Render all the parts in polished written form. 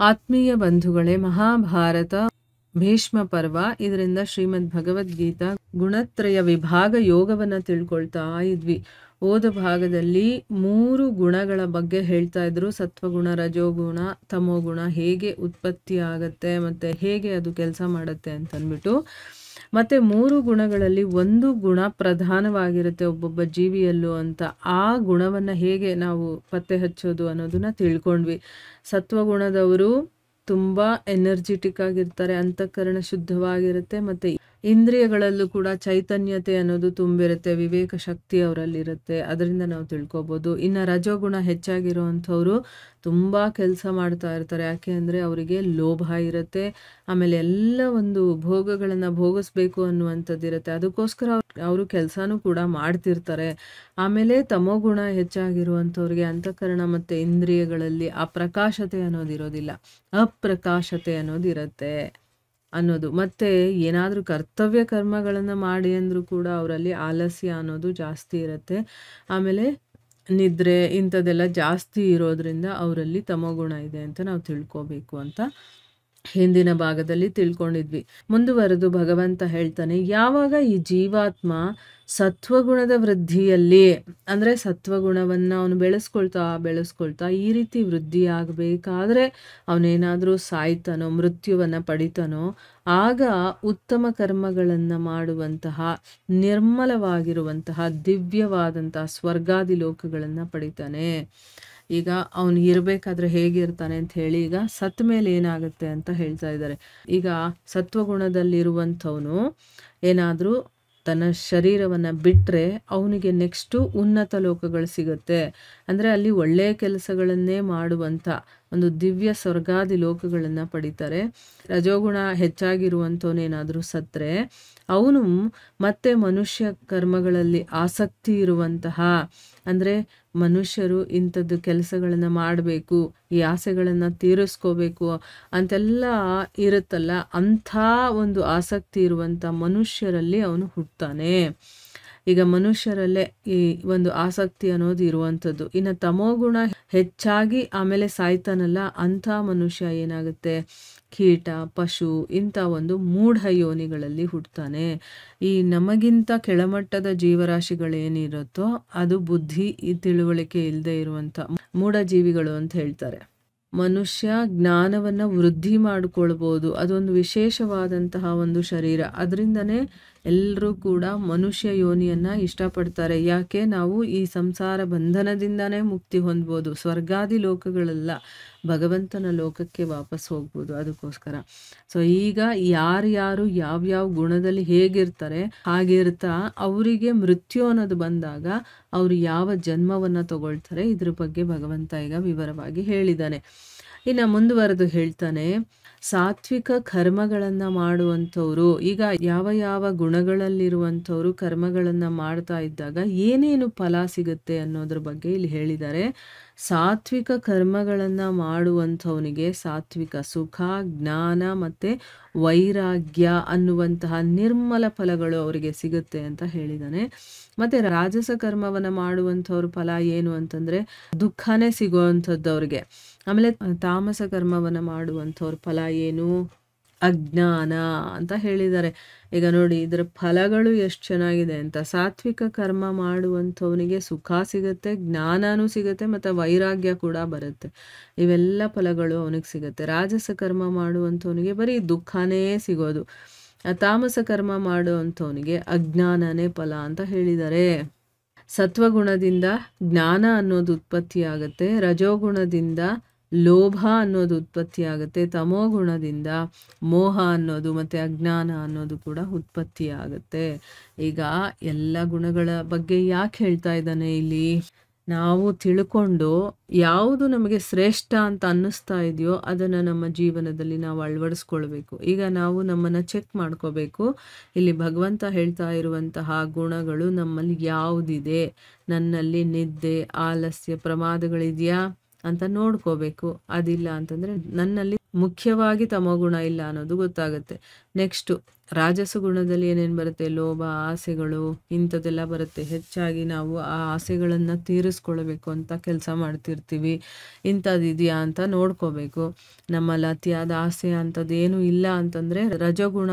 ಆತ್ಮೀಯ ಬಂಧುಗಳೇ, ಮಹಾಭಾರತ ಭೀಷ್ಮ ಪರ್ವ, ಇದರಿಂದ ಶ್ರೀಮದ್ ಭಗವದ್ಗೀತಾ ಗುಣತ್ರಯ ವಿಭಾಗ ಯೋಗವನ್ನ ತಿಳ್ಕೊಳ್ತಾ ಇದ್ವಿ. ಓದ ಭಾಗದಲ್ಲಿ 3 ಗುಣಗಳ ಬಗ್ಗೆ ಹೇಳ್ತಾ ಇದ್ರು. ಸತ್ವಗುಣ, ರಜೋಗುಣ, ತಮೋಗುಣ ಹೇಗೆ ಉತ್ಪತ್ತಿ ಆಗತ್ತೆ ಮತ್ತೆ ಹೇಗೆ ಅದು ಕೆಲಸ ಮಾಡತ್ತೆ ಅಂತಂದ್ಬಿಟ್ಟು, ಮತ್ತೆ 3 ಗುಣಗಳಲ್ಲಿ ಒಂದು ಗುಣ ಪ್ರಧಾನವಾಗಿರುತ್ತೆ ಒಬ್ಬೊಬ್ಬ ಜೀವಿಯಲ್ಲೂ ಅಂತ. ಆ ಗುಣವನ್ನ ಹೇಗೆ ನಾವು ಪತ್ತೆ ಹಚ್ಚೋದು ಅನ್ನೋದನ್ನ ತಿಳ್ಕೊಂಡ್ವಿ. ಸತ್ವಗುಣದವರು ತುಂಬಾ ಎನರ್ಜಿಟಿಕ್ ಆಗಿರ್ತಾರೆ, ಅಂತಃಕರಣ ಶುದ್ಧವಾಗಿರುತ್ತೆ, ಮತ್ತೆ ಇಂದ್ರಿಯಗಳಲ್ಲೂ ಕೂಡ ಚೈತನ್ಯತೆ ಅನ್ನೋದು ತುಂಬಿರುತ್ತೆ, ವಿವೇಕ ಶಕ್ತಿ ಅವರಲ್ಲಿರುತ್ತೆ, ಅದರಿಂದ ನಾವು ತಿಳ್ಕೊಬೋದು. ಇನ್ನು ರಜೋಗುಣ ಹೆಚ್ಚಾಗಿರುವಂಥವ್ರು ತುಂಬಾ ಕೆಲಸ ಮಾಡ್ತಾ ಇರ್ತಾರೆ. ಯಾಕೆ ಅಂದರೆ ಅವರಿಗೆ ಲೋಭ ಇರುತ್ತೆ, ಆಮೇಲೆ ಎಲ್ಲ ಒಂದು ಭೋಗಗಳನ್ನು ಭೋಗಿಸ್ಬೇಕು ಅನ್ನುವಂಥದ್ದಿರುತ್ತೆ, ಅದಕ್ಕೋಸ್ಕರ ಅವರು ಕೆಲಸನೂ ಕೂಡ ಮಾಡ್ತಿರ್ತಾರೆ. ಆಮೇಲೆ ತಮೋಗುಣ ಹೆಚ್ಚಾಗಿರುವಂಥವ್ರಿಗೆ ಅಂತಃಕರಣ ಮತ್ತು ಇಂದ್ರಿಯಗಳಲ್ಲಿ ಆ ಪ್ರಕಾಶತೆ ಅನ್ನೋದಿರೋದಿಲ್ಲ, ಅಪ್ರಕಾಶತೆ ಅನ್ನೋದಿರುತ್ತೆ ಅನ್ನೋದು. ಮತ್ತು ಏನಾದರೂ ಕರ್ತವ್ಯ ಕರ್ಮಗಳನ್ನು ಮಾಡಿ ಅಂದರೂ ಕೂಡ ಅವರಲ್ಲಿ ಆಲಸ್ಯ ಅನ್ನೋದು ಜಾಸ್ತಿ ಇರುತ್ತೆ. ಆಮೇಲೆ ನಿದ್ರೆ ಇಂಥದ್ದೆಲ್ಲ ಜಾಸ್ತಿ ಇರೋದ್ರಿಂದ ಅವರಲ್ಲಿ ತಮೋಗುಣ ಇದೆ ಅಂತ ನಾವು ತಿಳ್ಕೊಬೇಕು ಅಂತ ಹಿಂದಿನ ಭಾಗದಲ್ಲಿ ತಿಳ್ಕೊಂಡಿದ್ವಿ. ಮುಂದುವರೆದು ಭಗವಂತ ಹೇಳ್ತಾನೆ, ಯಾವಾಗ ಈ ಜೀವಾತ್ಮ ಸತ್ವಗುಣದ ವೃದ್ಧಿಯಲ್ಲಿ, ಅಂದರೆ ಸತ್ವಗುಣವನ್ನು ಅವನು ಬೆಳೆಸ್ಕೊಳ್ತಾ ಈ ರೀತಿ ವೃದ್ಧಿ ಆಗಬೇಕಾದ್ರೆ ಅವನೇನಾದರೂ ಸಾಯ್ತಾನೋ, ಮೃತ್ಯುವನ್ನು ಪಡಿತಾನೋ, ಆಗ ಉತ್ತಮ ಕರ್ಮಗಳನ್ನು ಮಾಡುವಂತಹ ನಿರ್ಮಲವಾಗಿರುವಂತಹ ದಿವ್ಯವಾದಂತಹ ಸ್ವರ್ಗಾದಿ ಲೋಕಗಳನ್ನು ಪಡಿತಾನೆ. ಈಗ ಅವನು ಇರಬೇಕಾದ್ರೆ ಹೇಗಿರ್ತಾನೆ ಅಂತ ಹೇಳಿ ಈಗ ಸತ್ತ ಮೇಲೆ ಏನಾಗುತ್ತೆ ಅಂತ ಹೇಳ್ತಾ ಇದ್ದಾರೆ. ಈಗ ಸತ್ವಗುಣದಲ್ಲಿರುವಂಥವನು ಏನಾದರೂ ತನ್ನ ಶರೀರವನ್ನು ಬಿಟ್ಟರೆ ಅವನಿಗೆ ನೆಕ್ಸ್ಟು ಉನ್ನತ ಲೋಕಗಳು ಸಿಗುತ್ತೆ. ಅಂದರೆ ಅಲ್ಲಿ ಒಳ್ಳೆಯ ಕೆಲಸಗಳನ್ನೇ ಮಾಡುವಂಥ ಒಂದು ದಿವ್ಯ ಸ್ವರ್ಗಾದಿ ಲೋಕಗಳನ್ನು ಪಡಿತಾರೆ. ರಜೋಗುಣ ಹೆಚ್ಚಾಗಿರುವಂಥವನೇನಾದರೂ ಸತ್ತರೆ ಅವನು ಮತ್ತೆ ಮನುಷ್ಯ ಕರ್ಮಗಳಲ್ಲಿ ಆಸಕ್ತಿ ಇರುವಂತಹ, ಅಂದರೆ ಮನುಷ್ಯರು ಇಂಥದ್ದು ಕೆಲಸಗಳನ್ನು ಮಾಡಬೇಕು, ಈ ಆಸೆಗಳನ್ನು ತೀರಿಸ್ಕೋಬೇಕು ಅಂತೆಲ್ಲ ಇರುತ್ತಲ್ಲ, ಅಂಥ ಒಂದು ಆಸಕ್ತಿ ಇರುವಂಥ ಮನುಷ್ಯರಲ್ಲಿ ಅವನು ಹುಟ್ಟುತ್ತಾನೆ. ಈಗ ಮನುಷ್ಯರಲ್ಲೇ ಈ ಒಂದು ಆಸಕ್ತಿ ಅನ್ನೋದು ಇರುವಂಥದ್ದು. ಇನ್ನು ತಮೋಗುಣ ಹೆಚ್ಚಾಗಿ ಆಮೇಲೆ ಸಾಯ್ತಾನಲ್ಲ, ಅಂಥ ಮನುಷ್ಯ ಏನಾಗುತ್ತೆ, ಕೀಟ, ಪಶು ಇಂಥ ಒಂದು ಮೂಢ ಯೋನಿಗಳಲ್ಲಿ ಹುಟ್ಟುತ್ತಾನೆ. ಈ ನಮಗಿಂತ ಕೆಳಮಟ್ಟದ ಜೀವರಾಶಿಗಳೇನಿರುತ್ತೋ ಅದು ಬುದ್ಧಿ ತಿಳುವಳಿಕೆ ಇಲ್ಲದೆ ಇರುವಂಥ ಮೂಢ ಜೀವಿಗಳು ಅಂತ ಹೇಳ್ತಾರೆ. ಮನುಷ್ಯ ಜ್ಞಾನವನ್ನು ವೃದ್ಧಿ ಮಾಡಿಕೊಳ್ಬೋದು, ಅದೊಂದು ವಿಶೇಷವಾದಂತಹ ಒಂದು ಶರೀರ. ಅದರಿಂದನೇ ಎಲ್ಲರೂ ಕೂಡ ಮನುಷ್ಯ ಯೋನಿಯನ್ನು ಇಷ್ಟಪಡ್ತಾರೆ. ಯಾಕೆ, ನಾವು ಈ ಸಂಸಾರ ಬಂಧನದಿಂದನೇ ಮುಕ್ತಿ ಹೊಂದ್ಬೋದು, ಸ್ವರ್ಗಾದಿ ಲೋಕಗಳೆಲ್ಲ ಭಗವಂತನ ಲೋಕಕ್ಕೆ ವಾಪಸ್ ಹೋಗ್ಬೋದು, ಅದಕ್ಕೋಸ್ಕರ. ಸೊ ಈಗ ಯಾರ್ಯಾರು ಯಾವ್ಯಾವ ಗುಣದಲ್ಲಿ ಹೇಗಿರ್ತಾರೆ ಹಾಗಿರ್ತಾ ಅವರಿಗೆ ಮೃತ್ಯು ಅನ್ನೋದು ಬಂದಾಗ ಅವರು ಯಾವ ಜನ್ಮವನ್ನು ತಗೊಳ್ತಾರೆ, ಇದ್ರ ಬಗ್ಗೆ ಭಗವಂತ ಈಗ ವಿವರವಾಗಿ ಹೇಳಿದ್ದಾನೆ. ಇನ್ನು ಮುಂದುವರೆದು ಹೇಳ್ತಾನೆ, ಸಾತ್ವಿಕ ಕರ್ಮಗಳನ್ನು ಮಾಡುವಂಥವ್ರು, ಈಗ ಯಾವ ಯಾವ ಗುಣಗಳಲ್ಲಿರುವಂಥವ್ರು ಕರ್ಮಗಳನ್ನು ಮಾಡ್ತಾ ಇದ್ದಾಗ ಏನೇನು ಫಲ ಸಿಗುತ್ತೆ ಅನ್ನೋದ್ರ ಬಗ್ಗೆ ಇಲ್ಲಿ ಹೇಳಿದ್ದಾರೆ. ಸಾತ್ವಿಕ ಕರ್ಮಗಳನ್ನು ಮಾಡುವಂಥವನಿಗೆ ಸಾತ್ವಿಕ ಸುಖ, ಜ್ಞಾನ ಮತ್ತು ವೈರಾಗ್ಯ ಅನ್ನುವಂತಹ ನಿರ್ಮಲ ಫಲಗಳು ಅವರಿಗೆ ಸಿಗುತ್ತೆ ಅಂತ ಹೇಳಿದ್ದಾನೆ. ಮತ್ತು ರಾಜಸ ಕರ್ಮವನ್ನು ಮಾಡುವಂಥವ್ರ ಫಲ ಏನು ಅಂತಂದರೆ ದುಃಖನೇ ಸಿಗುವಂಥದ್ದು ಅವ್ರಿಗೆ. ಆಮೇಲೆ ತಾಮಸ ಕರ್ಮವನ್ನು ಮಾಡುವಂಥವ್ರ ಫಲ ಏನು, ಅಜ್ಞಾನ ಅಂತ ಹೇಳಿದ್ದಾರೆ. ಈಗ ನೋಡಿ ಇದರ ಫಲಗಳು ಎಷ್ಟು ಚೆನ್ನಾಗಿದೆ ಅಂತ. ಸಾತ್ವಿಕ ಕರ್ಮ ಮಾಡುವಂಥವನಿಗೆ ಸುಖ ಸಿಗುತ್ತೆ, ಜ್ಞಾನನೂ ಸಿಗುತ್ತೆ, ಮತ್ತು ವೈರಾಗ್ಯ ಕೂಡ ಬರುತ್ತೆ. ಇವೆಲ್ಲ ಫಲಗಳು ಅವನಿಗೆ ಸಿಗುತ್ತೆ. ರಾಜಸ ಕರ್ಮ ಮಾಡುವಂಥವನಿಗೆ ಬರೀ ದುಃಖನೇ ಸಿಗೋದು. ತಾಮಸ ಕರ್ಮ ಮಾಡುವಂಥವನಿಗೆ ಅಜ್ಞಾನನೇ ಫಲ ಅಂತ ಹೇಳಿದ್ದಾರೆ. ಸತ್ವಗುಣದಿಂದ ಜ್ಞಾನ ಅನ್ನೋದು ಉತ್ಪತ್ತಿ ಆಗುತ್ತೆ, ರಜೋಗುಣದಿಂದ ಲೋಭ ಅನ್ನೋದು ಉತ್ಪತ್ತಿ ಆಗುತ್ತೆ, ತಮೋಗುಣದಿಂದ ಮೋಹ ಅನ್ನೋದು ಮತ್ತು ಅಜ್ಞಾನ ಅನ್ನೋದು ಕೂಡ ಉತ್ಪತ್ತಿ ಆಗುತ್ತೆ. ಈಗ ಎಲ್ಲ ಗುಣಗಳ ಬಗ್ಗೆ ಯಾಕೆ ಹೇಳ್ತಾ ಇದ್ದಾನೆ ಇಲ್ಲಿ, ನಾವು ತಿಳ್ಕೊಂಡು ಯಾವುದು ನಮಗೆ ಶ್ರೇಷ್ಠ ಅಂತ ಅನ್ನಿಸ್ತಾ ಇದೆಯೋ ಅದನ್ನು ನಮ್ಮ ಜೀವನದಲ್ಲಿ ನಾವು ಅಳವಡಿಸ್ಕೊಳ್ಬೇಕು. ಈಗ ನಾವು ನಮ್ಮನ್ನು ಚೆಕ್ ಮಾಡ್ಕೋಬೇಕು. ಇಲ್ಲಿ ಭಗವಂತ ಹೇಳ್ತಾ ಇರುವಂತಹ ಗುಣಗಳು ನಮ್ಮಲ್ಲಿ ಯಾವುದಿದೆ, ನನ್ನಲ್ಲಿ ನಿದ್ದೆ, ಆಲಸ್ಯ, ಪ್ರಮಾದಗಳಿದೆಯಾ, ಅಂತ ನೋಡ್ಕೋಬೇಕು. ಅದಿಲ್ಲ ಅಂತಂದರೆ ನನ್ನಲ್ಲಿ ಮುಖ್ಯವಾಗಿ ತಮೋಗುಣ ಇಲ್ಲ ಅನ್ನೋದು ಗೊತ್ತಾಗುತ್ತೆ. ನೆಕ್ಸ್ಟು ರಾಜಸ ಗುಣದಲ್ಲಿ ಏನೇನು ಬರುತ್ತೆ, ಲೋಭ, ಆಸೆಗಳು ಇಂಥದ್ದೆಲ್ಲ ಬರುತ್ತೆ. ಹೆಚ್ಚಾಗಿ ನಾವು ಆ ಆಸೆಗಳನ್ನು ತೀರಿಸ್ಕೊಳ್ಬೇಕು ಅಂತ ಕೆಲಸ ಮಾಡ್ತಿರ್ತೀವಿ. ಇಂಥದ್ದು ಇದೆಯಾ ಅಂತ ನೋಡ್ಕೋಬೇಕು. ನಮ್ಮಲ್ಲಿ ಅತಿಯಾದ ಆಸೆ ಅಂಥದ್ದು ಏನೂ ಇಲ್ಲ ಅಂತಂದರೆ ರಜೋಗುಣ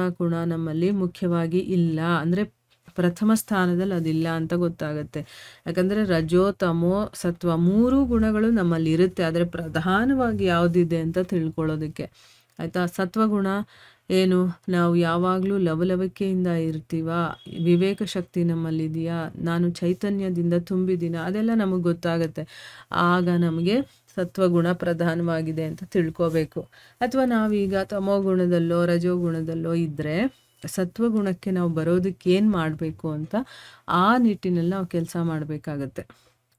ನಮ್ಮಲ್ಲಿ ಮುಖ್ಯವಾಗಿ ಇಲ್ಲ, ಅಂದರೆ ಪ್ರಥಮ ಸ್ಥಾನದಲ್ಲಿ ಅದಿಲ್ಲ ಅಂತ ಗೊತ್ತಾಗುತ್ತೆ. ಯಾಕಂದರೆ ರಜೋ, ತಮೋ, ಸತ್ವ 3 ಗುಣಗಳು ನಮ್ಮಲ್ಲಿ ಇರುತ್ತೆ. ಆದರೆ ಪ್ರಧಾನವಾಗಿ ಯಾವುದಿದೆ ಅಂತ ತಿಳ್ಕೊಳ್ಳೋದಕ್ಕೆ ಆಯಿತಾ. ಸತ್ವಗುಣ ಏನು, ನಾವು ಯಾವಾಗಲೂ ಲವಲವಿಕೆಯಿಂದ ಇರ್ತೀವ, ವಿವೇಕ ಶಕ್ತಿ ನಮ್ಮಲ್ಲಿದೆಯಾ, ನಾನು ಚೈತನ್ಯದಿಂದ ತುಂಬಿದ್ದೀನ, ಅದೆಲ್ಲ ನಮಗೆ ಗೊತ್ತಾಗುತ್ತೆ. ಆಗ ನಮಗೆ ಸತ್ವಗುಣ ಪ್ರಧಾನವಾಗಿದೆ ಅಂತ ತಿಳ್ಕೋಬೇಕು. ಅಥವಾ ನಾವೀಗ ತಮೋಗುಣದಲ್ಲೋ ರಜೋಗುಣದಲ್ಲೋ ಇದ್ದರೆ ಸತ್ವಗುಣಕ್ಕೆ ನಾವು ಬರೋದಕ್ಕೆ ಏನು ಮಾಡಬೇಕು ಅಂತ ಆ ನಿಟ್ಟಿನಲ್ಲಿ ನಾವು ಕೆಲಸ ಮಾಡಬೇಕಾಗತ್ತೆ.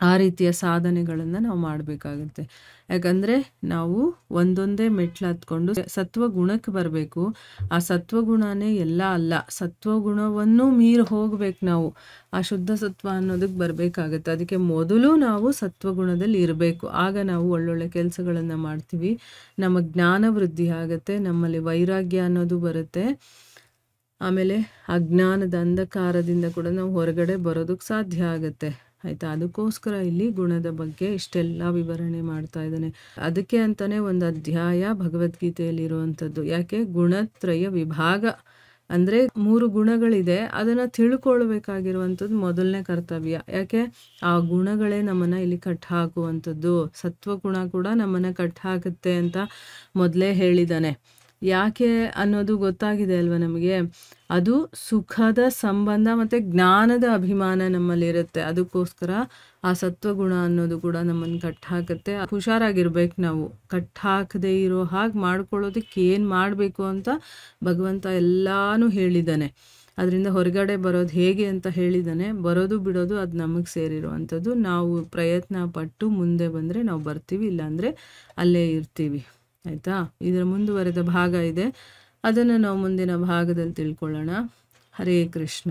ಆ ರೀತಿಯ ಸಾಧನೆಗಳನ್ನು ನಾವು ಮಾಡಬೇಕಾಗುತ್ತೆ. ಯಾಕಂದರೆ ನಾವು ಒಂದೊಂದೇ ಮೆಟ್ಲು ಹತ್ಕೊಂಡು ಸತ್ವಗುಣಕ್ಕೆ ಬರಬೇಕು. ಆ ಸತ್ವಗುಣನೇ ಎಲ್ಲ ಅಲ್ಲ, ಸತ್ವಗುಣವನ್ನು ಮೀರಿ ಹೋಗ್ಬೇಕು ನಾವು. ಆ ಶುದ್ಧ ಸತ್ವ ಅನ್ನೋದಕ್ಕೆ ಬರಬೇಕಾಗತ್ತೆ. ಅದಕ್ಕೆ ಮೊದಲು ನಾವು ಸತ್ವಗುಣದಲ್ಲಿ ಇರಬೇಕು. ಆಗ ನಾವು ಒಳ್ಳೊಳ್ಳೆ ಕೆಲಸಗಳನ್ನು ಮಾಡ್ತೀವಿ, ನಮ್ಮ ಜ್ಞಾನ ವೃದ್ಧಿ ಆಗುತ್ತೆ, ನಮ್ಮಲ್ಲಿ ವೈರಾಗ್ಯ ಅನ್ನೋದು ಬರುತ್ತೆ. ಆಮೇಲೆ ಅಜ್ಞಾನದ ಅಂಧಕಾರದಿಂದ ಕೂಡ ನಾವು ಹೊರಗಡೆ ಬರೋದಕ್ಕೆ ಸಾಧ್ಯ ಆಗುತ್ತೆ ಆಯಿತಾ. ಅದಕ್ಕೋಸ್ಕರ ಇಲ್ಲಿ ಗುಣದ ಬಗ್ಗೆ ಇಷ್ಟೆಲ್ಲ ವಿವರಣೆ ಮಾಡ್ತಾ ಇದ್ದಾನೆ. ಅದಕ್ಕೆ ಅಂತಲೇ ಒಂದು ಅಧ್ಯಾಯ ಭಗವದ್ಗೀತೆಯಲ್ಲಿ ಇರುವಂಥದ್ದು. ಯಾಕೆ, ಗುಣತ್ರಯ ವಿಭಾಗ ಅಂದರೆ 3 ಗುಣಗಳಿದೆ, ಅದನ್ನು ತಿಳ್ಕೊಳ್ಬೇಕಾಗಿರುವಂಥದ್ದು ಮೊದಲನೇ ಕರ್ತವ್ಯ. ಯಾಕೆ, ಆ ಗುಣಗಳೇ ನಮ್ಮನ್ನು ಇಲ್ಲಿ ಕಟ್ಟು ಹಾಕುವಂಥದ್ದು. ಸತ್ವಗುಣ ಕೂಡ ನಮ್ಮನ್ನು ಕಟ್ಟು ಹಾಕುತ್ತೆ ಅಂತ ಮೊದಲೇ ಹೇಳಿದ್ದಾನೆ. ಯಾಕೆ ಅನ್ನೋದು ಗೊತ್ತಾಗಿದೆ ಅಲ್ವ ನಮಗೆ. ಅದು ಸುಖದ ಸಂಬಂಧ ಮತ್ತು ಜ್ಞಾನದ ಅಭಿಮಾನ ನಮ್ಮಲ್ಲಿರುತ್ತೆ. ಅದಕ್ಕೋಸ್ಕರ ಆ ಸತ್ವಗುಣ ಅನ್ನೋದು ಕೂಡ ನಮ್ಮನ್ನು ಕಟ್ಟು ಹಾಕುತ್ತೆ. ಹುಷಾರಾಗಿರ್ಬೇಕು ನಾವು. ಕಟ್ಟು ಹಾಕದೇ ಇರೋ ಹಾಗೆ ಮಾಡ್ಕೊಳ್ಳೋದಕ್ಕೆ ಏನು ಮಾಡಬೇಕು ಅಂತ ಭಗವಂತ ಎಲ್ಲನೂ ಹೇಳಿದ್ದಾನೆ. ಅದರಿಂದ ಹೊರಗಡೆ ಬರೋದು ಹೇಗೆ ಅಂತ ಹೇಳಿದ್ದಾನೆ. ಬರೋದು ಬಿಡೋದು ಅದು ನಮಗೆ ಸೇರಿರುವಂಥದ್ದು. ನಾವು ಪ್ರಯತ್ನ ಪಟ್ಟು ಮುಂದೆ ಬಂದರೆ ನಾವು ಬರ್ತೀವಿ, ಇಲ್ಲಾಂದರೆ ಅಲ್ಲೇ ಇರ್ತೀವಿ ಆಯಿತಾ. ಇದರ ಮುಂದುವರೆದ ಭಾಗ ಇದೆ, ಅದನ್ನು ನಾವು ಮುಂದಿನ ಭಾಗದಲ್ಲಿ ತಿಳ್ಕೊಳ್ಳೋಣ. ಹರೇ ಕೃಷ್ಣ.